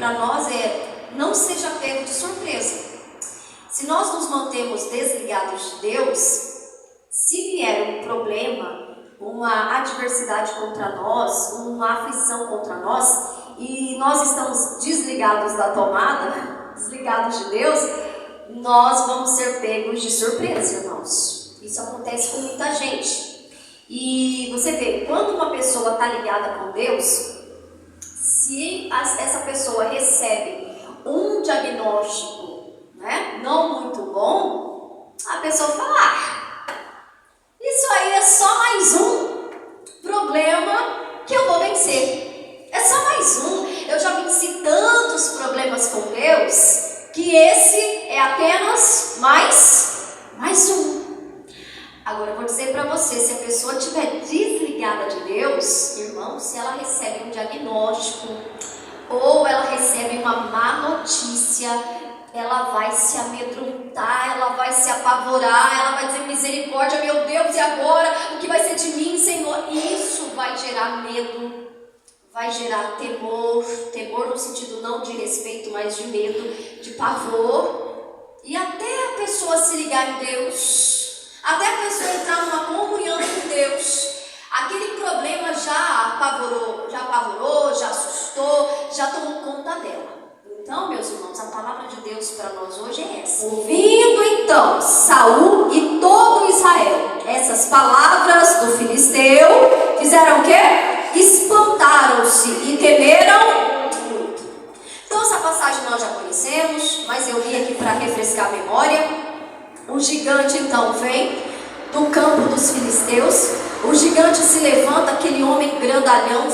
para nós é: não seja pego de surpresa. Se nós nos mantemos desligados de Deus, se vier um problema, uma adversidade contra nós, uma aflição contra nós, e nós estamos desligados da tomada, desligados de Deus, nós vamos ser pegos de surpresa, irmãos. Isso acontece com muita gente. E você vê, quando uma pessoa está ligada com Deus, se essa pessoa recebe um diagnóstico, né, não muito bom, a pessoa fala: isso aí é só mais um problema que eu vou vencer. É só mais um. Eu já venci tantos problemas com Deus que esse é apenas mais um. Agora eu vou dizer para você, se a pessoa estiver desligada de Deus, irmão, se ela recebe um diagnóstico ou ela recebe uma má notícia, ela vai se amedrontar, ela vai se apavorar, ela vai dizer: misericórdia, meu Deus, e agora? O que vai ser de mim, Senhor? Isso vai gerar medo, vai gerar temor no sentido não de respeito, mas de medo, de pavor. E até a pessoa se ligar em Deus, até a pessoa entrar numa comunhão com Deus, aquele problema já apavorou, já assustou, já tomou conta dela. Então, meus irmãos, a palavra de Deus para nós hoje é essa. Ouvindo então Saul e todo Israel essas palavras do filisteu, fizeram o quê? Espantaram-se e temeram muito. Então essa passagem nós já conhecemos, mas eu li aqui para refrescar a memória. O gigante então vem do campo dos filisteus. O gigante se levanta, aquele homem grandalhão,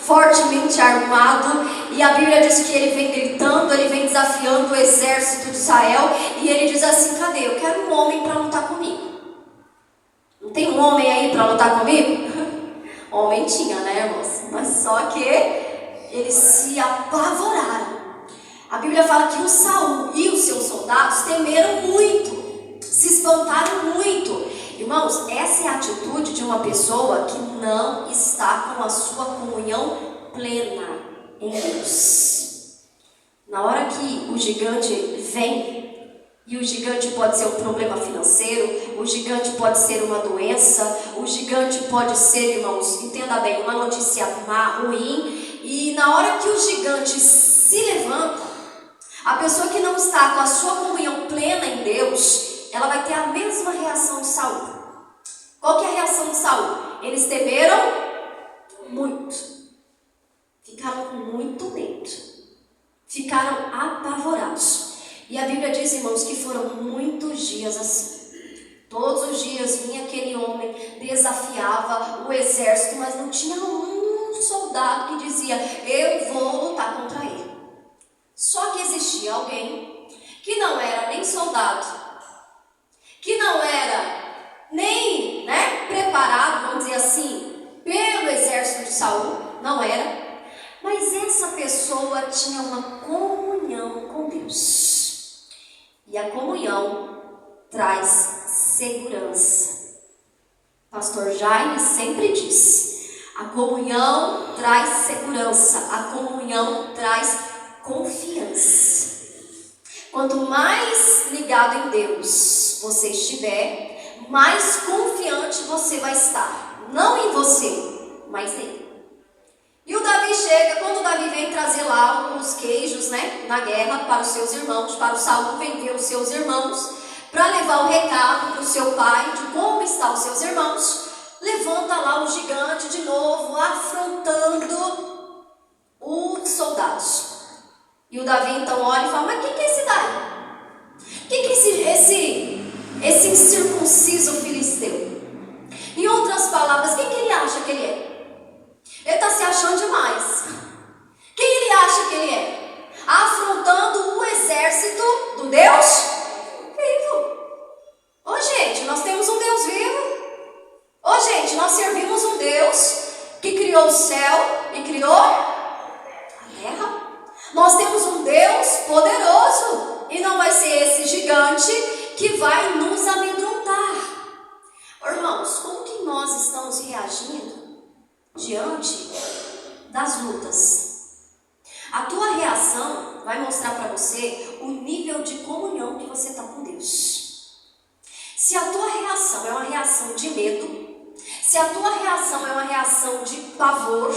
fortemente armado, e a Bíblia diz que ele vem gritando, ele vem desafiando o exército de Israel, e ele diz assim: cadê? Eu quero um homem para lutar comigo. Não tem um homem aí para lutar comigo? Homem tinha, né, irmãos? Mas só que eles se apavoraram. A Bíblia fala que o Saul e os seus soldados temeram muito, se espantaram muito. Irmãos, essa é a atitude de uma pessoa que não está com a sua comunhão plena em Deus. Na hora que o gigante vem, e o gigante pode ser um problema financeiro, o gigante pode ser uma doença, o gigante pode ser, irmãos, entenda bem, uma notícia má, ruim, e na hora que o gigante se levanta, a pessoa que não está com a sua comunhão plena em Deus, ela vai ter a mesma reação de Saul. Qual que é a reação de Saul? Eles temeram muito. Ficaram com muito medo. Ficaram apavorados. E a Bíblia diz, irmãos, que foram muitos dias assim. Todos os dias vinha aquele homem, desafiava o exército, mas não tinha um soldado que dizia: eu vou lutar contra ele. Só que existia alguém que não era nem soldado, que não era nem preparado, vamos dizer assim, pelo exército de Saul, não era, mas essa pessoa tinha uma comunhão com Deus, e a comunhão traz segurança. Pastor Jaime sempre diz: a comunhão traz segurança, a comunhão traz confiança. Quanto mais ligado em Deus você estiver, mais confiante você vai estar. Não em você, mas nele. E o Davi chega, quando o Davi vem trazer lá os queijos, na guerra para os seus irmãos, para o Saul vem ver os seus irmãos, para levar o recado para o seu pai de como estão os seus irmãos, levanta lá o gigante de novo, afrontando os soldados. E o Davi então olha e fala: mas quem que é esse daí? Quem que é esse incircunciso filisteu? Em outras palavras, quem que ele acha que ele é? Ele está se achando demais. Quem ele acha que ele é? Afrontando o exército do Deus vivo. Ô gente, nós temos um Deus vivo. Ô gente, nós servimos um Deus que criou o céu e criou a terra. Nós temos um Deus poderoso, e não vai ser esse gigante que vai nos amedrontar. Irmãos, como que nós estamos reagindo diante das lutas? A tua reação vai mostrar para você o nível de comunhão que você está com Deus. Se a tua reação é uma reação de medo, se a tua reação é uma reação de pavor,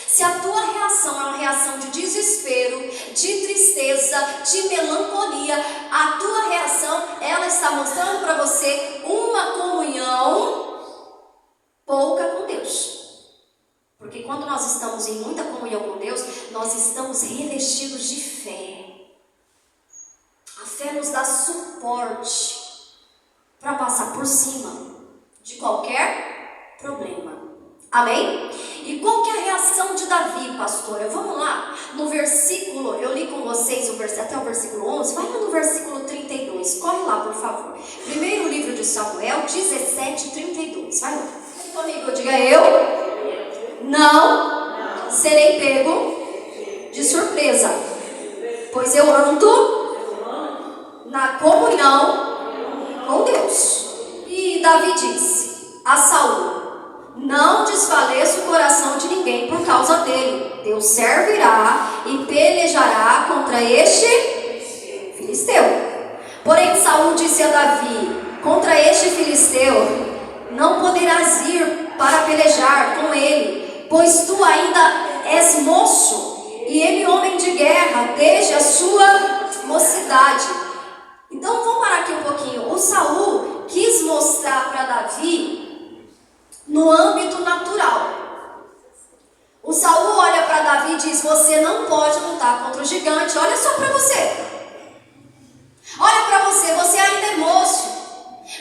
se a tua reação é uma reação de desespero, de tristeza, de melancolia, a tua reação, ela está mostrando para você uma comunhão pouca com Deus. Porque quando nós estamos em muita comunhão com Deus, nós estamos revestidos de fé. A fé nos dá suporte para passar por cima de qualquer problema. Amém? E qual que é a reação de Davi, pastora? Vamos lá, no versículo, eu li com vocês até o versículo 11, vai lá no versículo 32, corre lá, por favor. Primeiro livro de Samuel, 17:32, vai lá. Comigo, diga eu não serei pego de surpresa, pois eu ando na comunhão com Deus. E Davi disse a Saul: não desfaleça o coração de ninguém por causa dele. Deus servirá e pelejará contra este filisteu. Porém Saul disse a Davi: contra este filisteu não poderás ir para pelejar com ele, pois tu ainda és moço, e ele homem de guerra desde a sua mocidade. Então vamos parar aqui um pouquinho. O Saul quis mostrar para Davi no âmbito natural. O Saul olha para Davi e diz: você não pode lutar contra o gigante. Olha só para você. Olha para você, você ainda é moço.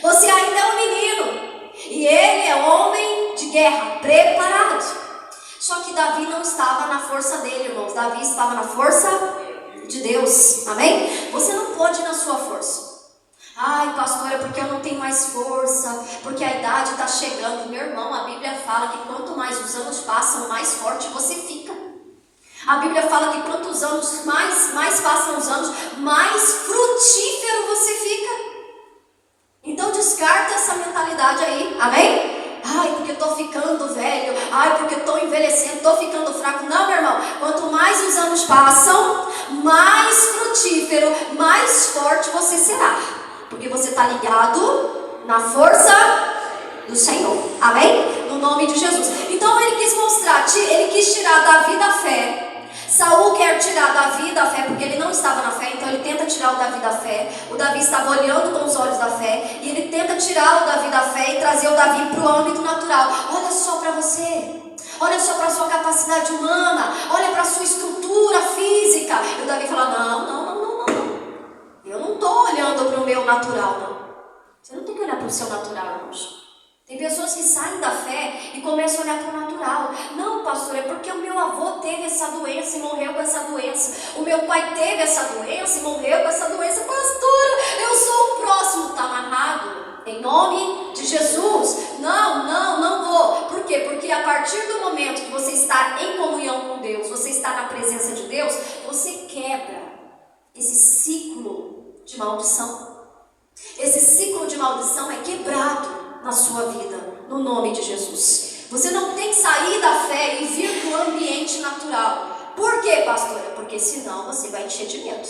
Você ainda é um menino. E ele é homem de guerra, preparado. Só que Davi não estava na força dele, irmãos. Davi estava na força de Deus. Amém? Você não pode ir na sua força. Ai, pastora, porque eu não tenho mais força, porque a idade está chegando. Meu irmão, a Bíblia fala que quanto mais os anos passam, mais forte você fica. A Bíblia fala que quantos anos mais passam os anos, mais frutífero você fica. Então descarta essa mentalidade aí, amém? Ai, porque eu estou ficando velho, ai, porque eu estou envelhecendo, estou ficando fraco. Não, meu irmão, quanto mais os anos passam, mais frutífero, mais forte você será. Porque você está ligado na força do Senhor, amém? No nome de Jesus. Então ele quis mostrar, ele quis tirar Davi da fé. Saul quer tirar Davi da fé porque ele não estava na fé, então ele tenta tirar o Davi da fé. O Davi estava olhando com os olhos da fé e ele tenta tirar o Davi da fé e trazer o Davi para o âmbito natural. Olha só para você, olha só para a sua capacidade humana, olha para a sua estrutura física. E o Davi fala: não. Eu não estou olhando para o meu natural, não. Você não tem que olhar para o seu natural, irmãos. Tem pessoas que saem da fé e começam a olhar para o natural. Não, pastor, é porque o meu avô teve essa doença e morreu com essa doença. O meu pai teve essa doença e morreu com essa doença. Pastora, eu sou o próximo. Está amarrado em nome de Jesus. Não vou. Por quê? Porque a partir do momento que você está em comunhão com Deus, você está na presença de Deus, você quebra esse ciclo de maldição. Esse ciclo de maldição é quebrado na sua vida, no nome de Jesus. Você não tem que sair da fé e vir do ambiente natural. Por quê, pastora? Porque senão você vai encher de medo.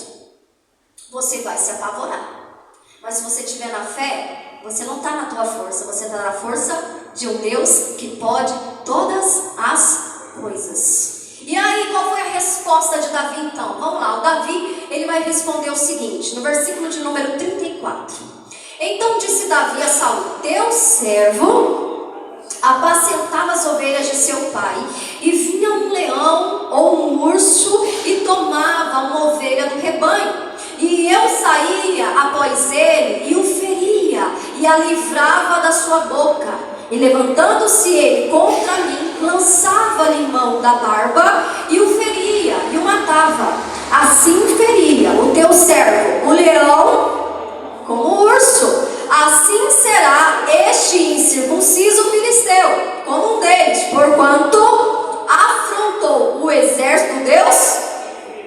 Você vai se apavorar. Mas se você estiver na fé, você não está na tua força, você está na força de um Deus que pode todas as coisas. E aí, qual foi a resposta de Davi então? Vamos lá, o Davi, ele vai responder o seguinte, no versículo de número 34. Então disse Davi a Saul: teu servo apacentava as ovelhas de seu pai, e vinha um leão ou um urso e tomava uma ovelha do rebanho. E eu saía após ele e o feria, e a livrava da sua boca. E levantando-se ele contra mim, lançava-lhe mão da barba e o feria e o matava. Assim feria o teu servo, o leão, como o urso. Assim será este incircunciso filisteu, como um deles, porquanto afrontou o exército de Deus.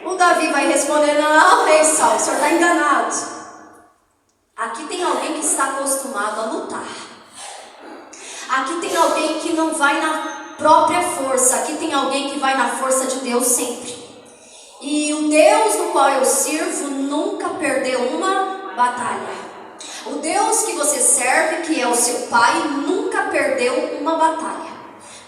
O Davi vai responder: não, rei Saul, o senhor está enganado. Aqui tem alguém que está acostumado a lutar. Aqui tem alguém que não vai na própria força. Aqui tem alguém que vai na força de Deus sempre. E o Deus no qual eu sirvo nunca perdeu uma batalha. O Deus que você serve, que é o seu Pai, nunca perdeu uma batalha.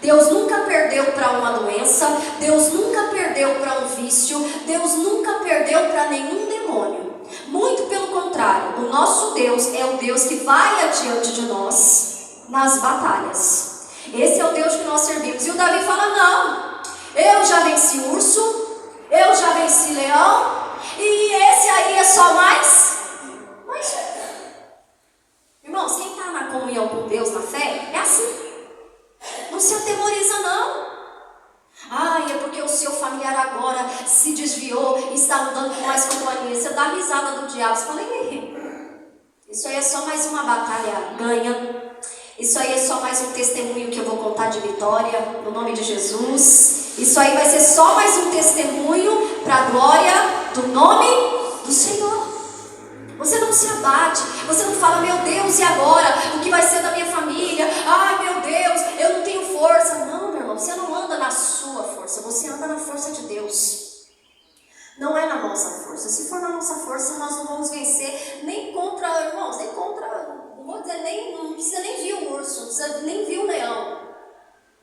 Deus nunca perdeu para uma doença, Deus nunca perdeu para um vício, Deus nunca perdeu para nenhum demônio. Muito pelo contrário, o nosso Deus é o Deus que vai adiante de nós nas batalhas. Esse é o Deus que nós servimos. E o Davi fala, não, eu já venci urso, eu já venci leão, e esse aí é só mais irmãos, quem está na comunhão com Deus, na fé, é assim. Não se atemoriza, não. Ai, é porque o seu familiar agora se desviou e está andando com mais companhia. Você dá risada do diabo. Você fala, isso aí é só mais uma batalha ganha. Isso aí é só mais um testemunho que eu vou contar de vitória, no nome de Jesus. Isso aí vai ser só mais um testemunho para a glória do nome do Senhor. Você não se abate, você não fala, meu Deus, e agora? O que vai ser da minha família? Ai, meu Deus, eu não tenho força. Não, meu irmão, você não anda na sua força, você anda na força de Deus. Não é na nossa força. Se for na nossa força, nós não vamos vencer nem contra, irmãos, nem contra, não vou dizer, não precisa nem vir o urso, não precisa nem vir o leão.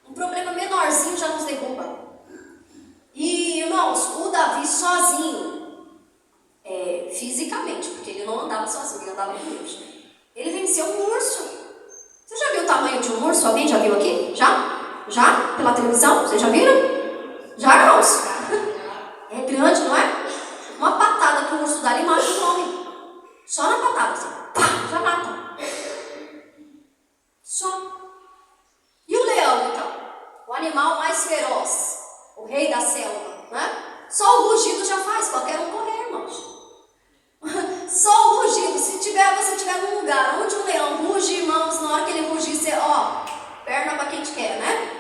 Um problema menorzinho já nos derruba. E, irmãos, o Davi sozinho, fisicamente, porque ele não andava sozinho, ele andava com Deus. Ele venceu um urso. Você já viu o tamanho de um urso? Alguém já viu aqui? Já? Já? Pela televisão? Vocês já viram? Já, irmãos? É grande, não é? Uma patada que um urso dá, ele mata um homem. Só na patada, assim. Pá, já mata. Só. E o leão, então? O animal mais feroz. O rei da selva, né? Só o rugido já faz qualquer um correr, irmãos. Só o rugido. Se você estiver num lugar onde um leão ruge, irmãos, na hora que ele rugir, você, perna para quem te quer, né?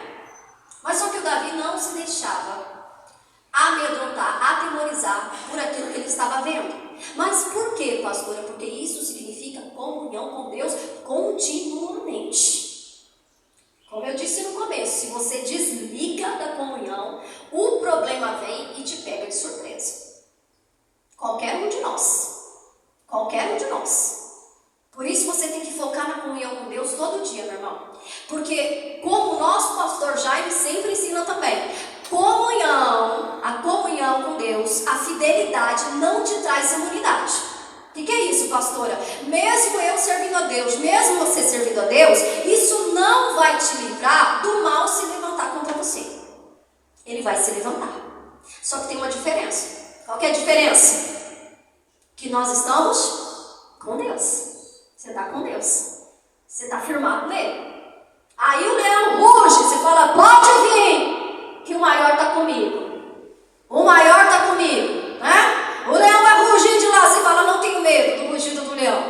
Mas só que o Davi não se deixava amedrontar, atemorizar por aquilo que ele estava vendo. Mas por quê, pastora? Porque isso significa comunhão com Deus continuamente. Como eu disse no começo, se você desliga da comunhão, o problema vem e te pega de surpresa. Qualquer um de nós. Qualquer um de nós. Por isso você tem que focar na comunhão com Deus todo dia, meu irmão. Porque, como o nosso pastor Jaime sempre ensina também, a comunhão com Deus, a fidelidade não te traz imunidade. O que é isso, pastora? Mesmo eu servindo a Deus, mesmo você servindo a Deus, isso não vai te livrar do mal se levantar contra você. Ele vai se levantar. Só que tem uma diferença. Qual que é a diferença? Que nós estamos com Deus. Você está com Deus. Você está firmado nele. Aí o leão ruge, você fala, pode vir, que o maior está comigo. O maior está comigo, né? O leão vai rugir de lá, você fala, não tenho medo do rugido do leão.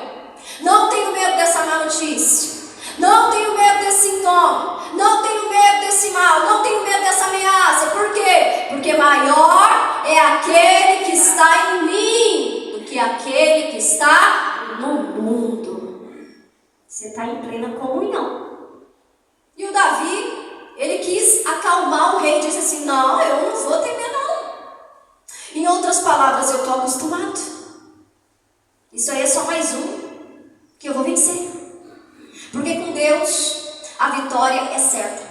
Não tenho medo dessa má notícia. Não tenho medo desse sintoma. Não tenho medo desse mal. Não tenho medo dessa ameaça. Por quê? Porque maior é aquele que está em mim do que aquele que está no mundo. Você está em plena comunhão. E o Davi, ele quis acalmar o rei, disse assim, não, eu não vou temer não. Em outras palavras, eu estou acostumado. Isso aí é só mais um que eu vou vencer. Porque com Deus, a vitória é certa.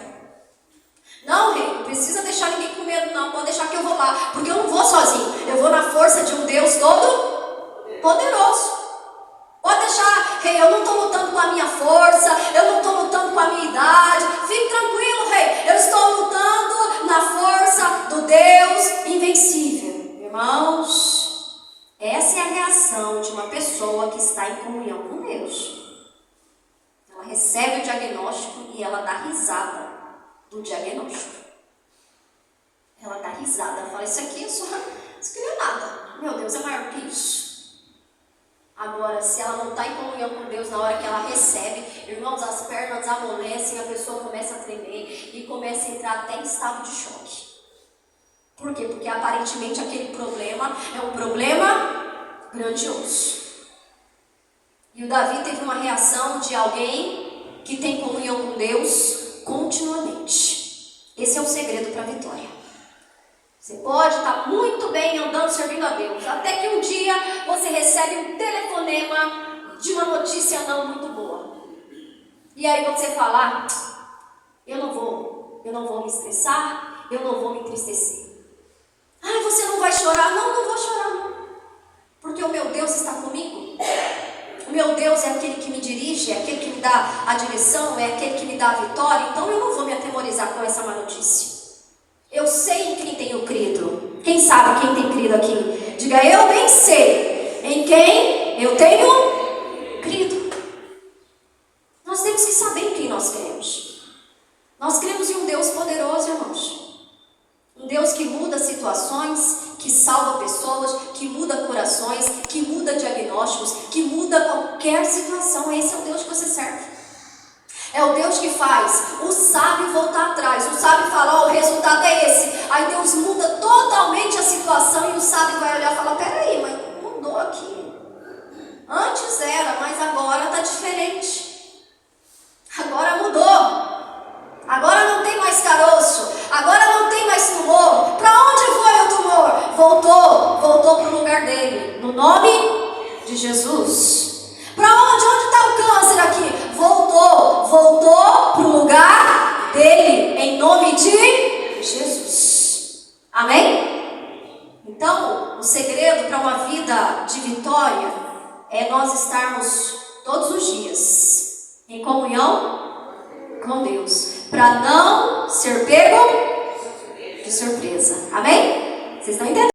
Não, rei, não precisa deixar ninguém com medo não, pode deixar que eu vou lá. Porque eu não vou sozinho, eu vou na força de um Deus todo poderoso. Pode deixar, rei, eu não estou lutando com a minha força, eu não estou lutando com a minha idade. Fique tranquilo, rei, eu estou lutando na força do Deus invencível. Irmãos, essa é a reação de uma pessoa que está em comunhão com Deus. Ela recebe o diagnóstico e ela dá risada do diagnóstico. Ela dá risada, ela fala, isso aqui não é nada. Meu Deus, é maior que isso. Agora, se ela não está em comunhão com Deus na hora que ela recebe, irmãos, as pernas amolecem, a pessoa começa a tremer e começa a entrar até em estado de choque. Por quê? Porque aparentemente aquele problema é um problema grandioso. E o Davi teve uma reação de alguém que tem comunhão com Deus continuamente. Esse é o segredo para a vitória. Você pode estar muito bem andando, servindo a Deus, até que um dia você recebe um telefonema de uma notícia não muito boa. E aí você fala, eu não vou me estressar, eu não vou me entristecer. Você não vai chorar? Não vou chorar não. Porque o meu Deus está comigo. O meu Deus é aquele que me dirige, é aquele que me dá a direção, é aquele que me dá a vitória. Então eu não vou me atemorizar com essa má notícia. Eu sei em quem tenho crido. Quem sabe quem tem crido aqui? Diga, eu bem sei em quem eu tenho crido. Nós temos que saber em quem nós cremos. Nós cremos em um Deus poderoso, irmãos. Um Deus que muda situações, que salva pessoas, que muda corações, que muda diagnósticos, que muda qualquer situação. Esse é o Deus que você serve. É o Deus que faz o sábio voltar atrás. O sábio fala, o resultado é esse. Aí Deus muda totalmente a situação e o sábio vai olhar e falar, peraí, mas mudou aqui. Antes era, mas agora está diferente. Agora mudou. Agora não tem mais caroço. Agora não tem mais tumor. Para onde foi o tumor? Voltou para o lugar dele. No nome de Jesus. Para onde? Onde está o câncer aqui? Voltou para o lugar dele. Em nome de Jesus. Amém? Então, o segredo para uma vida de vitória é nós estarmos todos os dias em comunhão com Deus. Para não ser pego de surpresa. Amém? Vocês estão entendendo?